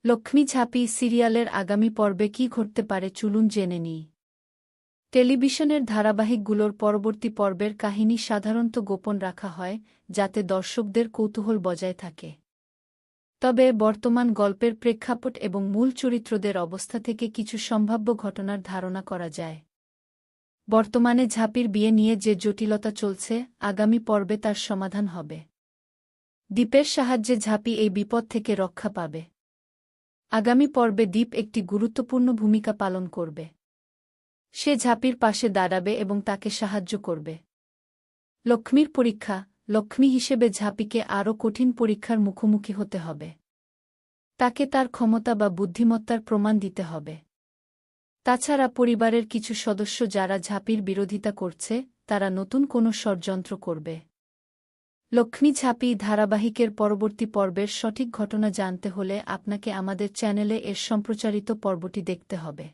লক্ষ্মী ঝাঁপি সিরিয়ালের আগামী পর্বে কী ঘটতে পারে চলুন জেনে নিই। টেলিভিশনের ধারাবাহিকগুলোর পরবর্তী পর্বের কাহিনী সাধারণত গোপন রাখা হয় যাতে দর্শকদের কৌতূহল বজায় থাকে। তবে বর্তমান গল্পের প্রেক্ষাপট এবং মূল চরিত্রদের অবস্থা থেকে কিছু সম্ভাব্য ঘটনার ধারণা করা যায়। বর্তমানে ঝাঁপির বিয়ে নিয়ে যে জটিলতা চলছে, আগামী পর্বে তার সমাধান হবে। দ্বীপের সাহায্যে ঝাঁপি এই বিপদ থেকে রক্ষা পাবে। আগামী পর্বে দ্বীপ একটি গুরুত্বপূর্ণ ভূমিকা পালন করবে। সে ঝাঁপির পাশে দাঁড়াবে এবং তাকে সাহায্য করবে। লক্ষ্মীর পরীক্ষা, লক্ষ্মী হিসেবে ঝাঁপিকে আরও কঠিন পরীক্ষার মুখোমুখি হতে হবে। তাকে তার ক্ষমতা বা বুদ্ধিমত্তার প্রমাণ দিতে হবে। তাছাড়া পরিবারের কিছু সদস্য যারা ঝাঁপির বিরোধিতা করছে, তারা নতুন কোনো ষড়যন্ত্র করবে। লক্ষ্মী ঝাঁপি ধারাবাহিকের পরবর্তী পর্বের সঠিক ঘটনা জানতে হলে আপনাকে আমাদের চ্যানেলে এর সম্প্রচারিত পর্বটি দেখতে হবে।